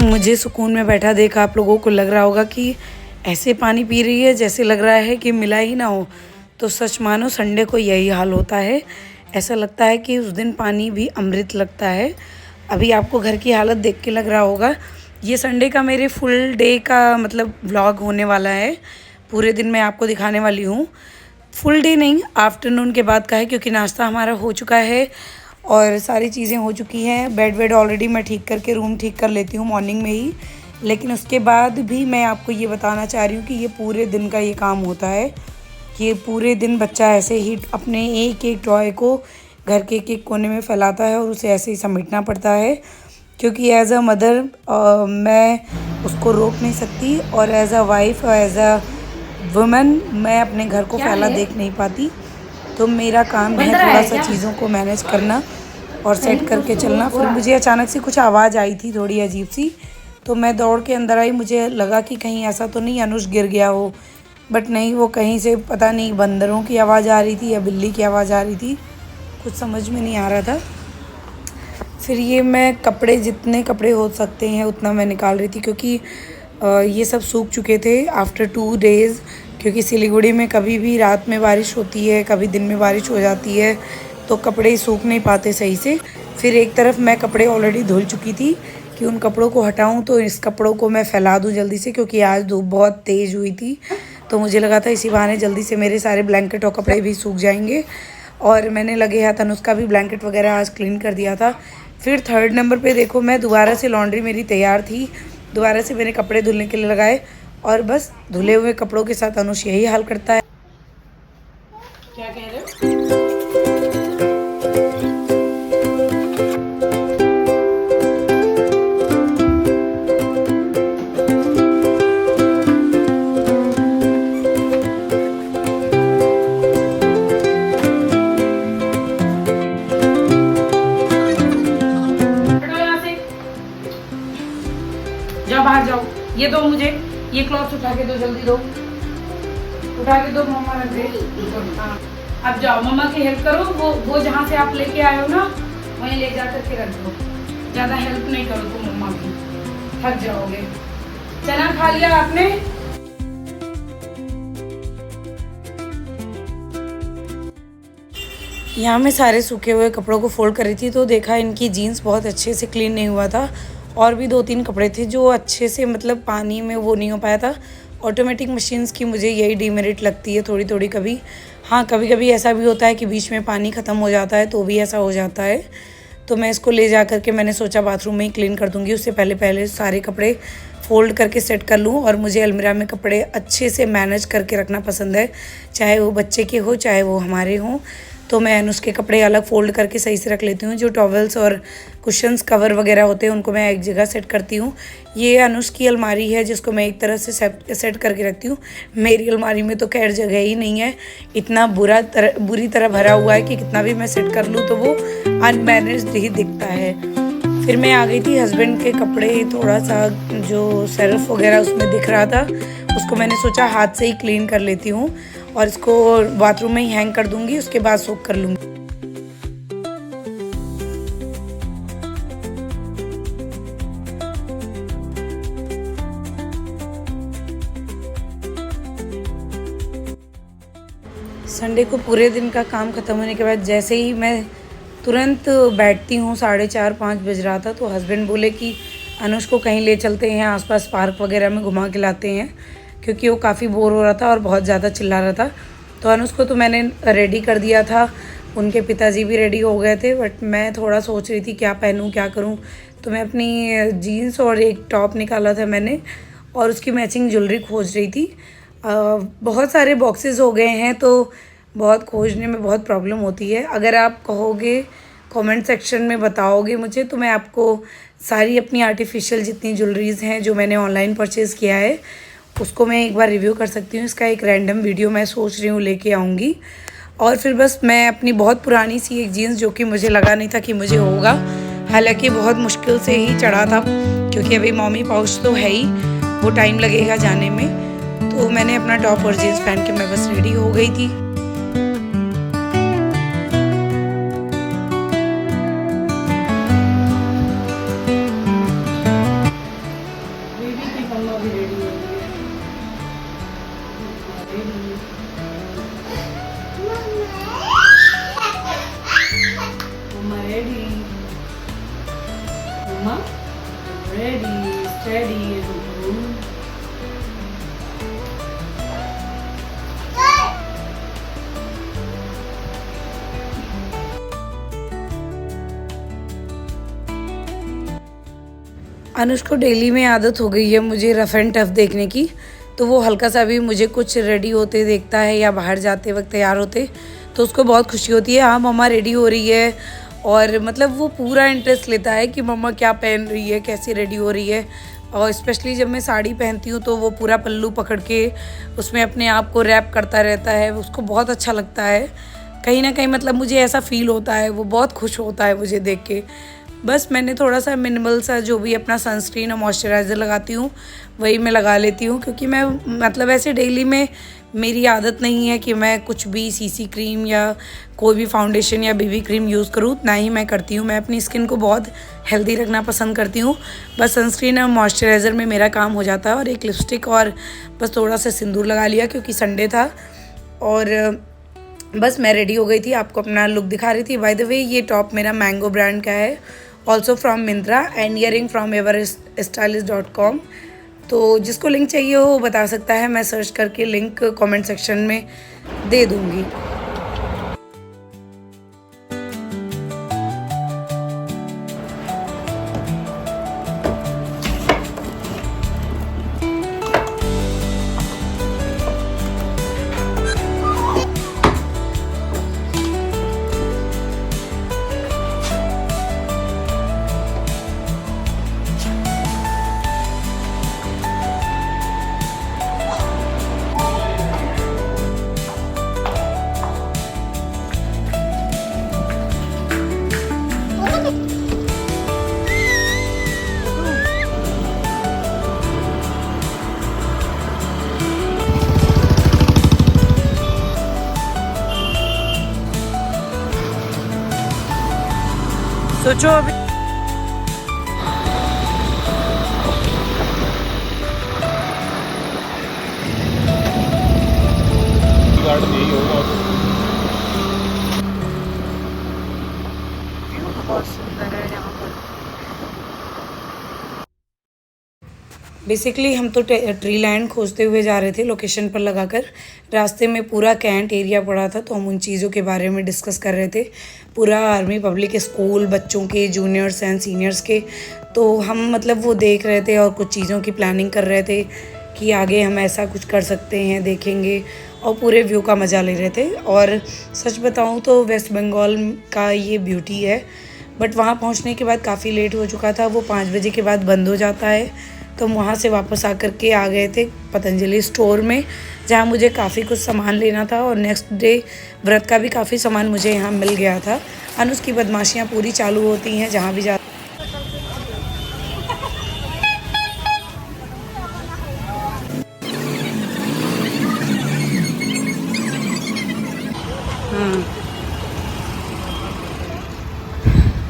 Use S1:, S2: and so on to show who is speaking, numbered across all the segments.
S1: मुझे सुकून में बैठा देख आप लोगों को लग रहा होगा कि ऐसे पानी पी रही है जैसे लग रहा है कि मिला ही ना हो। तो सच मानो संडे को यही हाल होता है। ऐसा लगता है कि उस दिन पानी भी अमृत लगता है। अभी आपको घर की हालत देख के लग रहा होगा। ये संडे का मेरे फुल डे का मतलब व्लॉग होने वाला है। पूरे दिन मैं आपको दिखाने वाली हूँ। फुल डे नहीं, आफ्टरनून के बाद का है, क्योंकि नाश्ता हमारा हो चुका है और सारी चीज़ें हो चुकी हैं। बेड वेड ऑलरेडी मैं ठीक करके रूम ठीक कर लेती हूँ मॉर्निंग में ही। लेकिन उसके बाद भी मैं आपको ये बताना चाह रही हूँ कि ये पूरे दिन का ये काम होता है कि ये पूरे दिन बच्चा ऐसे ही अपने एक एक टॉय को घर के एक एक कोने में फैलाता है और उसे ऐसे ही समेटना पड़ता है। क्योंकि एज़ अ मदर मैं उसको रोक नहीं सकती और as a wife as a women मैं अपने घर को फैला देख नहीं पाती। तो मेरा काम है थोड़ा सा चीज़ों को मैनेज करना और सेट करके चलना। फिर मुझे अचानक से कुछ आवाज़ आई थी थोड़ी अजीब सी, तो मैं दौड़ के अंदर आई। मुझे लगा कि कहीं ऐसा तो नहीं अनुष गिर गया हो, बट नहीं, वो कहीं से पता नहीं बंदरों की आवाज़ आ रही थी या बिल्ली की आवाज़ आ रही थी, कुछ समझ में नहीं आ रहा था। फिर ये मैं कपड़े, जितने कपड़े हो सकते हैं उतना मैं निकाल रही थी, क्योंकि ये सब सूख चुके थे आफ्टर 2 डेज़। क्योंकि सिलीगुड़ी में कभी भी रात में बारिश होती है, कभी दिन में बारिश हो जाती है, तो कपड़े सूख नहीं पाते सही से। फिर एक तरफ मैं कपड़े ऑलरेडी धुल चुकी थी कि उन कपड़ों को हटाऊं, तो इस कपड़ों को मैं फैला दूं जल्दी से, क्योंकि आज धूप बहुत तेज़ हुई थी। तो मुझे लगा था इसी बहाने जल्दी से मेरे सारे ब्लैंकेट और कपड़े भी सूख जाएंगे। और मैंने लगे हाथ अनुष्का का भी ब्लैंकेट वगैरह आज क्लीन कर दिया था। फिर 3rd नंबर पे देखो, मैं दोबारा से लॉन्ड्री मेरी तैयार थी, दोबारा से मैंने कपड़े धुलने के लिए लगाए और बस धुले हुए कपड़ों के साथ अनुष यही हाल करता है। क्या कह रहे हो? जाओ बाहर जाओ, ये दो मुझे, ये क्लॉथ उठा के दो, जल्दी दो, उठा के दो, मम्मा रख दे। हाँ, अब जाओ मम्मा की हेल्प करो। वो जहाँ से आप लेके आए हो ना, वहीं ले जा करके रख दो। ज़्यादा हेल्प नहीं करो तुम मम्मा की, थक जाओगे। चना खा लिया आपने? यहाँ मैं सारे सूखे हुए कपड़ों को फोल्ड कर रही थी, तो देखा इनकी जीन्स बहुत अच्छे से क्लीन नहीं हुआ था और भी 2-3 कपड़े थे जो अच्छे से मतलब पानी में वो नहीं हो पाया था। ऑटोमेटिक मशीन्स की मुझे यही डीमेरिट लगती है थोड़ी थोड़ी कभी। हाँ, कभी कभी ऐसा भी होता है कि बीच में पानी ख़त्म हो जाता है, तो भी ऐसा हो जाता है। तो मैं इसको ले जा करके मैंने सोचा बाथरूम में ही क्लीन कर दूँगी। उससे पहले सारे कपड़े फ़ोल्ड करके सेट कर लूँ। और मुझे अलमीरा में कपड़े अच्छे से मैनेज करके रखना पसंद है, चाहे वो बच्चे के हो चाहे वो हमारे हों। तो मैं अनुष के कपड़े अलग फ़ोल्ड करके सही से रख लेती हूँ। जो टॉवल्स और कुशन्स कवर वगैरह होते हैं उनको मैं एक जगह सेट करती हूँ। ये अनुष की अलमारी है जिसको मैं एक तरह से सेट करके रखती हूँ। मेरी अलमारी में तो खैर जगह ही नहीं है, इतना बुरी तरह भरा हुआ है कि कितना भी मैं सेट कर लूँ तो वो अनमैनेज्ड ही दिखता है। फिर मैं आ गई थी हस्बैंड के कपड़े, थोड़ा सा जो सर्फ वगैरह उसमें दिख रहा था, उसको मैंने सोचा हाथ से ही क्लीन कर लेती हूँ और इसको बाथरूम में ही हैंग कर दूँगी, उसके बाद सोक कर लूँगी। संडे को पूरे दिन का काम ख़त्म होने के बाद जैसे ही मैं तुरंत बैठती हूँ, 4:30-5 बज रहा था, तो हस्बैंड बोले कि अनुष को कहीं ले चलते हैं, आसपास पार्क वगैरह में घुमा के लाते हैं, क्योंकि वो काफ़ी बोर हो रहा था और बहुत ज़्यादा चिल्ला रहा था। तो अनुष को तो मैंने रेडी कर दिया था, उनके पिताजी भी रेडी हो गए थे, बट मैं थोड़ा सोच रही थी क्या पहनूँ क्या करूँ। तो मैं अपनी जीन्स और एक टॉप निकाला था मैंने और उसकी मैचिंग ज्वेलरी खोज रही थी। बहुत सारे बॉक्सेस हो गए हैं, तो बहुत खोजने में बहुत प्रॉब्लम होती है। अगर आप कहोगे, कमेंट सेक्शन में बताओगे मुझे, तो मैं आपको सारी अपनी आर्टिफिशियल जितनी ज्वेलरीज़ हैं जो मैंने ऑनलाइन परचेज़ किया है उसको मैं एक बार रिव्यू कर सकती हूँ। इसका एक रैंडम वीडियो मैं सोच रही हूँ लेके आऊँगी। और फिर बस मैं अपनी बहुत पुरानी सी एक जीन्स, जो कि मुझे लगा नहीं था कि मुझे होगा, हालांकि बहुत मुश्किल से ही चढ़ा था, क्योंकि अभी मॉमी पाउच तो है ही, वो टाइम लगेगा जाने में। तो मैंने अपना टॉप और जीन्स पहन के मैं बस रेडी हो गई थी। ready. Mama, ready, steady, Anush को डेली में आदत हो गई है मुझे रफ़ एंड टफ़ देखने की, तो वो हल्का सा भी मुझे कुछ रेडी होते देखता है या बाहर जाते वक्त तैयार होते तो उसको बहुत खुशी होती है। हाँ मम्मा रेडी हो रही है, और मतलब वो पूरा इंटरेस्ट लेता है कि मम्मा क्या पहन रही है, कैसी रेडी हो रही है। और स्पेशली जब मैं साड़ी पहनती हूँ तो वो पूरा पल्लू पकड़ के उसमें अपने आप को रैप करता रहता है, उसको बहुत अच्छा लगता है। कहीं ना कहीं मतलब मुझे ऐसा फ़ील होता है, वो बहुत खुश होता है मुझे देख के। बस मैंने थोड़ा सा मिनिमल सा जो भी अपना सनस्क्रीन और मॉइस्चराइज़र लगाती हूँ वही मैं लगा लेती हूँ, क्योंकि मैं मतलब ऐसे डेली में मेरी आदत नहीं है कि मैं कुछ भी सीसी क्रीम या कोई भी फाउंडेशन या बीबी क्रीम यूज़ करूँ, ना ही मैं करती हूँ। मैं अपनी स्किन को बहुत हेल्दी रखना पसंद करती हूँ। बस सनस्क्रीन और मॉइस्चराइज़र में मेरा काम हो जाता है, और एक लिपस्टिक और बस थोड़ा सा सिंदूर लगा लिया क्योंकि संडे था। और बस मैं रेडी हो गई थी, आपको अपना लुक दिखा रही थी। बाय द वे ये टॉप मेरा मैंगो ब्रांड का है, also from Myntra, and earring from everstylist.com। तो जिसको लिंक चाहिए हो वो बता सकता है, मैं सर्च करके लिंक कमेंट सेक्शन में दे दूँगी। सोचो अभी गार्डन यही होगा। बहुत सुंदर है यहाँ पर। बेसिकली हम तो ट्री लैंड खोजते हुए जा रहे थे लोकेशन पर लगाकर। रास्ते में पूरा कैंट एरिया पड़ा था, तो हम उन चीज़ों के बारे में डिस्कस कर रहे थे। पूरा आर्मी पब्लिक स्कूल बच्चों के, जूनियर्स एंड सीनियर्स के, तो हम मतलब वो देख रहे थे और कुछ चीज़ों की प्लानिंग कर रहे थे कि आगे हम ऐसा कुछ कर सकते हैं, देखेंगे, और पूरे व्यू का मज़ा ले रहे थे। और सच बताऊँ तो वेस्ट बंगाल का ये ब्यूटी है, बट वहाँ पहुँचने के बाद काफ़ी लेट हो चुका था। वो 5 बजे के बाद बंद हो जाता है, तो हम वहाँ से वापस आकर के आ गए थे पतंजलि स्टोर में, जहाँ मुझे काफ़ी कुछ सामान लेना था। और नेक्स्ट डे व्रत का भी काफ़ी सामान मुझे यहाँ मिल गया था। अनुज की बदमाशियाँ पूरी चालू होती हैं जहाँ भी जा।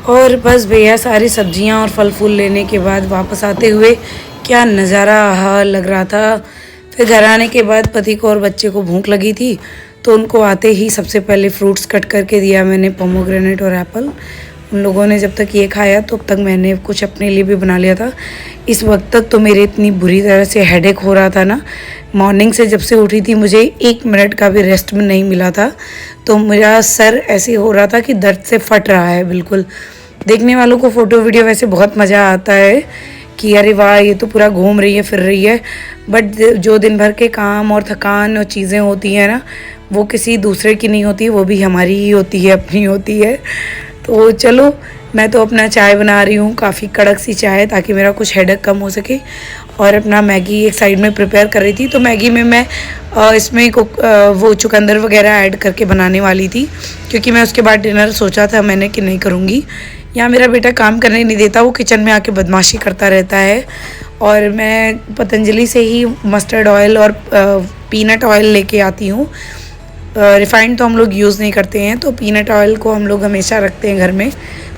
S1: और बस भैया सारी सब्जियां और फल फूल लेने के बाद वापस आते हुए क्या नज़ारा लग रहा था। फिर घर आने के बाद पति को और बच्चे को भूख लगी थी, तो उनको आते ही सबसे पहले फ्रूट्स कट करके दिया मैंने, पोमोग्रेनेट और एप्पल। उन लोगों ने जब तक ये खाया तो अब तक मैंने कुछ अपने लिए भी बना लिया था। इस वक्त तक तो मेरे इतनी बुरी तरह से हेडेक हो रहा था ना, मॉर्निंग से जब से उठी थी मुझे 1 मिनट का भी रेस्ट में नहीं मिला था। तो मेरा सर ऐसे हो रहा था कि दर्द से फट रहा है बिल्कुल। देखने वालों को फ़ोटो वीडियो वैसे बहुत मज़ा आता है कि अरे वाह ये तो पूरा घूम रही है, फिर रही है, बट जो दिन भर के काम और थकान और चीज़ें होती हैं ना, वो किसी दूसरे की नहीं होती, वो भी हमारी ही होती है, अपनी होती है। तो चलो मैं तो अपना चाय बना रही हूँ, काफ़ी कड़क सी चाय, ताकि मेरा कुछ हेडेक कम हो सके। और अपना मैगी एक साइड में प्रिपेयर कर रही थी। तो मैगी में मैं इसमें वो चुकंदर वगैरह ऐड करके बनाने वाली थी, क्योंकि मैं उसके बाद डिनर सोचा था मैंने कि नहीं करूँगी। यहाँ मेरा बेटा काम करने नहीं देता, वो किचन में आके बदमाशी करता रहता है। और मैं पतंजलि से ही मस्टर्ड ऑयल और पीनट ऑयल लेके आती हूँ। रिफाइंड तो हम लोग यूज़ नहीं करते हैं, तो पीनट ऑयल को हम लोग हमेशा रखते हैं घर में।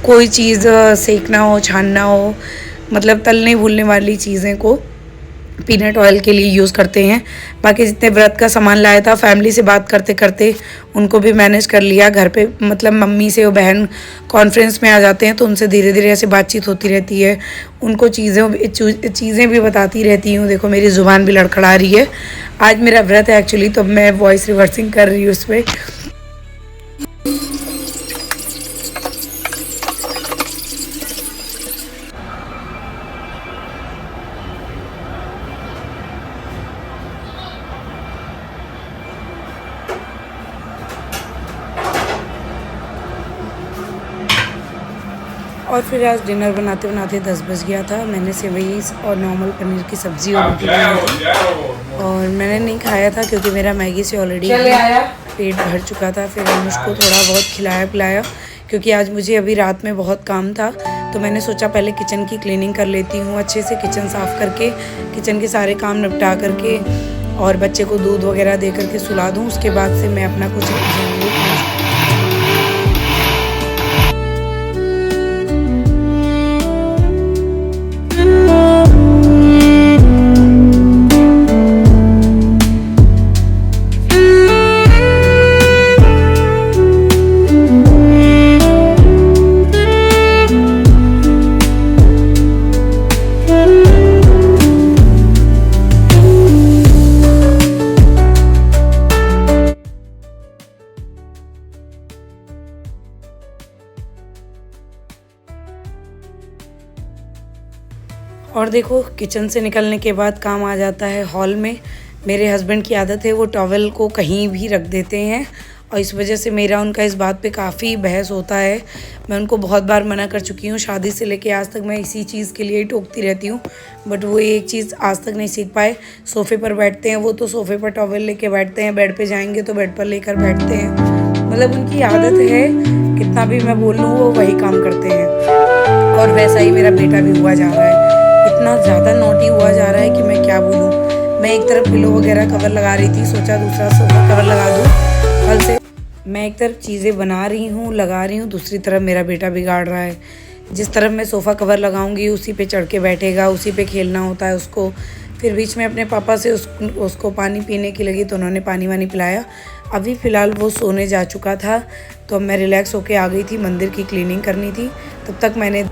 S1: कोई चीज़ सेकना हो, छानना हो, मतलब तलने भूलने वाली चीज़ें को पीनट ऑयल के लिए यूज़ करते हैं। बाकी जितने व्रत का सामान लाया था फैमिली से बात करते करते उनको भी मैनेज कर लिया। घर पे मतलब मम्मी से वो बहन कॉन्फ्रेंस में आ जाते हैं तो उनसे धीरे धीरे ऐसे बातचीत होती रहती है, उनको चीज़ें भी बताती रहती हूँ। देखो मेरी ज़ुबान भी लड़खड़ा रही है, आज मेरा व्रत है एक्चुअली, तो मैं वॉइस रिवर्सिंग कर रही हूँ उस पर। और फिर आज डिनर बनाते बनाते 10 बज गया था। मैंने सेवई और नॉर्मल पनीर की सब्ज़ी और रोटी बनाई थी और मैंने नहीं खाया था क्योंकि मेरा मैगी से ऑलरेडी पेट भर चुका था। फिर हम उसको थोड़ा बहुत खिलाया पिलाया क्योंकि आज मुझे अभी रात में बहुत काम था, तो मैंने सोचा पहले किचन की क्लीनिंग कर लेती हूँ, अच्छे से किचन साफ़ करके किचन के सारे काम निपटा करके और बच्चे को दूध वगैरह दे करके सुला दूँ, उसके बाद से मैं अपना कुछ और देखो किचन से निकलने के बाद काम आ जाता है हॉल में। मेरे हस्बैंड की आदत है वो टॉवल को कहीं भी रख देते हैं और इस वजह से मेरा उनका इस बात पे काफ़ी बहस होता है। मैं उनको बहुत बार मना कर चुकी हूँ, शादी से लेके आज तक मैं इसी चीज़ के लिए ही टोकती रहती हूँ, बट वो एक चीज़ आज तक नहीं सीख पाए। सोफ़े पर बैठते हैं वो तो सोफ़े पर टॉवल लेके बैठते हैं, बेड पे जाएंगे तो बेड पर लेकर बैठते हैं, मतलब उनकी आदत है, कितना भी मैं बोल लूँ वो वही काम करते हैं। और वैसा ही मेरा बेटा भी हुआ जा रहा है, इतना ज़्यादा नोटी हुआ जा रहा है कि मैं क्या बोलूँ। मैं एक तरफ पिलो वगैरह कवर लगा रही थी, सोचा दूसरा सोफा कवर लगा दूँ। कल से मैं एक तरफ चीज़ें बना रही हूँ लगा रही हूँ, दूसरी तरफ मेरा बेटा बिगाड़ रहा है। जिस तरफ मैं सोफ़ा कवर लगाऊंगी उसी पे चढ़ के बैठेगा, उसी पे खेलना होता है उसको। फिर बीच में अपने पापा से उसको पानी पीने की लगी तो उन्होंने पानी वानी पिलाया। अभी फ़िलहाल वो सोने जा चुका था तो मैं रिलैक्स होके आ गई थी, मंदिर की क्लीनिंग करनी थी। तब तक मैंने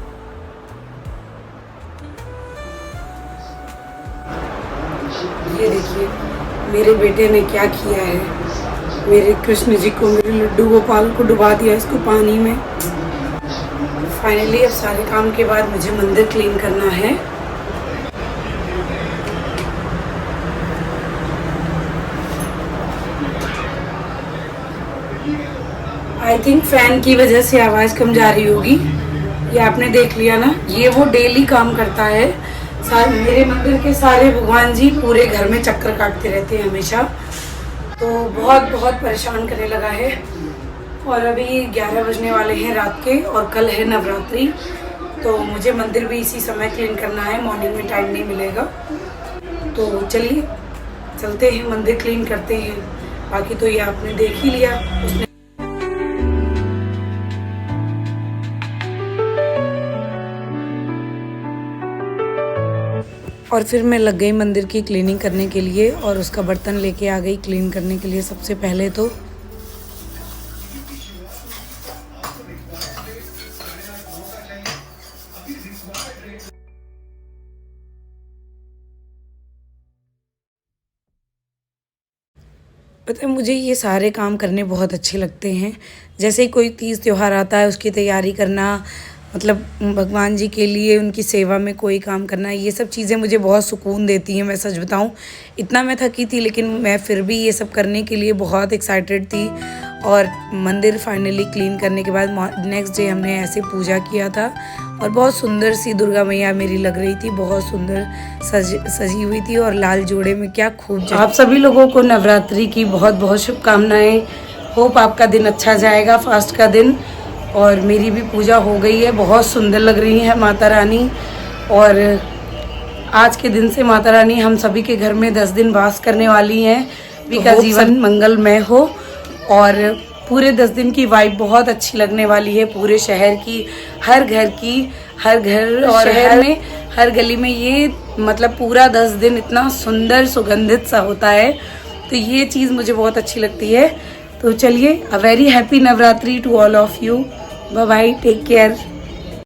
S1: ये देखिए मेरे बेटे ने क्या किया है, मेरे कृष्ण जी को, मेरे लड्डू गोपाल को डुबा दिया इसको पानी में। फाइनली अब सारे काम के बाद मुझे मंदिर क्लीन करना है। आई थिंक फैन की वजह से आवाज़ कम जा रही होगी, ये आपने देख लिया ना। ये वो डेली काम करता है, मेरे मंदिर के सारे भगवान जी पूरे घर में चक्कर काटते रहते हैं हमेशा, तो बहुत बहुत परेशान करने लगा है। और अभी 11 बजने वाले हैं रात के और कल है नवरात्रि, तो मुझे मंदिर भी इसी समय क्लीन करना है, मॉर्निंग में टाइम नहीं मिलेगा। तो चलिए चलते हैं मंदिर क्लीन करते हैं। बाकी तो ये आपने देख ही लिया। उसने और फिर मैं लग गई मंदिर की क्लीनिंग करने के लिए और उसका बर्तन लेके आ गई क्लीन करने के लिए। सबसे पहले तो पता है मुझे ये सारे काम करने बहुत अच्छे लगते हैं। जैसे ही कोई तीज त्यौहार आता है उसकी तैयारी करना, मतलब भगवान जी के लिए उनकी सेवा में कोई काम करना, ये सब चीज़ें मुझे बहुत सुकून देती हैं। मैं सच बताऊं, इतना मैं थकी थी लेकिन मैं फिर भी ये सब करने के लिए बहुत एक्साइटेड थी। और मंदिर फाइनली क्लीन करने के बाद नेक्स्ट डे हमने ऐसे पूजा किया था और बहुत सुंदर सी दुर्गा मैया मेरी लग रही थी, बहुत सुंदर सजी हुई थी और लाल जोड़े में क्या खूब। आप सभी लोगों को नवरात्रि की बहुत बहुत शुभकामनाएं। होप आपका दिन अच्छा जाएगा, फास्ट का दिन। और मेरी भी पूजा हो गई है, बहुत सुंदर लग रही है माता रानी। और आज के दिन से माता रानी हम सभी के घर में 10 दिन वास करने वाली हैं। सभी का जीवन मंगलमय हो और पूरे 10 दिन की वाइब बहुत अच्छी लगने वाली है, पूरे शहर की, हर घर की, हर घर और शहर में हर गली में ये मतलब पूरा 10 दिन इतना सुंदर सुगंधित सा होता है। तो ये चीज़ मुझे बहुत अच्छी लगती है। तो चलिए, a very happy Navratri to all of you. Bye bye, take care.